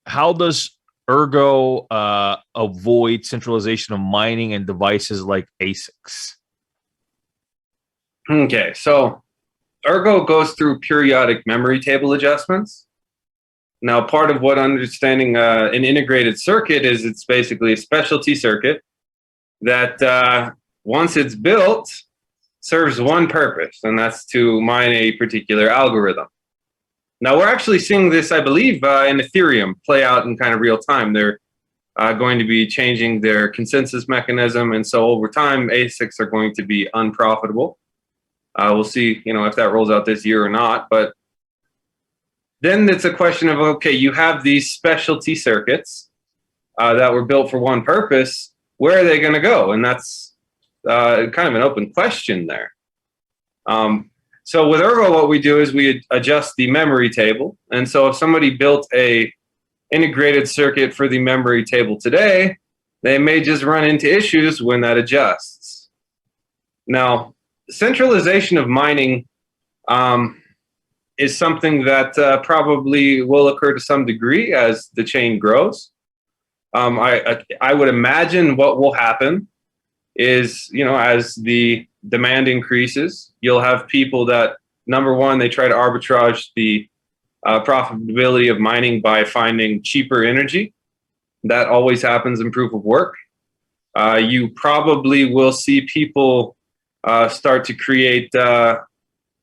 how does Ergo avoid centralization of mining and devices like ASICs? Okay, so Ergo goes through periodic memory table adjustments. Now, part of what understanding an integrated circuit is, it's basically a specialty circuit that once it's built, serves one purpose, and that's to mine a particular algorithm. Now, we're actually seeing this, I believe, in Ethereum play out in kind of real time. They're going to be changing their consensus mechanism, and so over time, ASICs are going to be unprofitable. We'll see, if that rolls out this year or not. But then it's a question of, okay, you have these specialty circuits that were built for one purpose. Where are they going to go? And that's kind of an open question there. So with Ergo, what we do is we adjust the memory table. And so if somebody built a integrated circuit for the memory table today, they may just run into issues when that adjusts. Now, centralization of mining is something that probably will occur to some degree as the chain grows. I would imagine what will happen is, as the demand increases, you'll have people that, number one, they try to arbitrage the profitability of mining by finding cheaper energy. That always happens in proof of work. You probably will see people start to create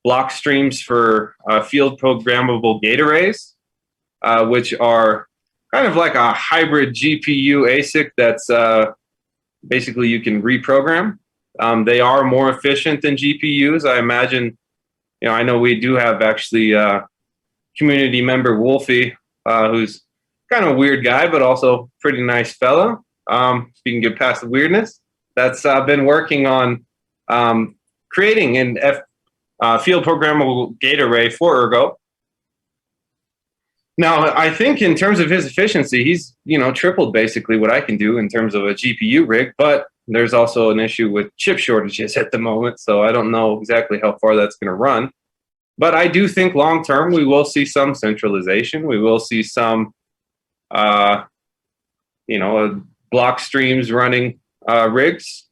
block streams for field programmable gate arrays, which are kind of like a hybrid GPU ASIC that's basically you can reprogram. They are more efficient than GPUs. I imagine, I know we do have actually community member Wolfie, who's kind of a weird guy, but also pretty nice fellow. If you can get past the weirdness, that's been working on creating an field programmable gate array for Ergo. Now, I think in terms of his efficiency, he's tripled basically what I can do in terms of a GPU rig, but there's also an issue with chip shortages at the moment, so I don't know exactly how far that's going to run. But I do think long term we will see some centralization. We will see some, block streams running rigs.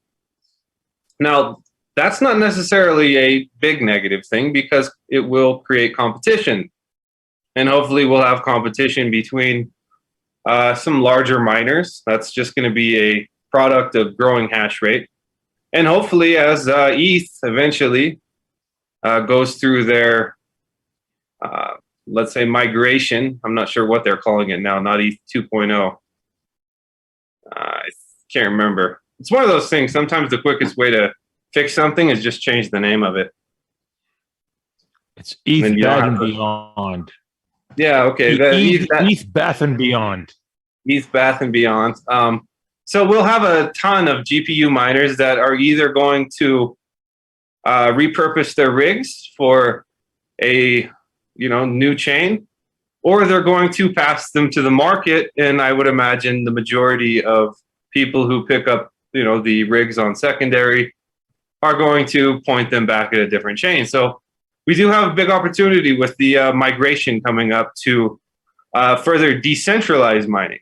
Now, that's not necessarily a big negative thing because it will create competition. And hopefully we'll have competition between some larger miners. That's just going to be a product of growing hash rate. And hopefully as ETH eventually goes through their, let's say, migration, I'm not sure what they're calling it now, not ETH 2.0. I can't remember. It's one of those things. Sometimes the quickest way to fix something is just change the name of it. It's ETH Bath and Beyond. Yeah, okay. ETH Bath and Beyond. ETH Bath and Beyond. So we'll have a ton of GPU miners that are either going to repurpose their rigs for a new chain, or they're going to pass them to the market. And I would imagine the majority of people who pick up the rigs on secondary are going to point them back at a different chain. So we do have a big opportunity with the migration coming up to further decentralize mining.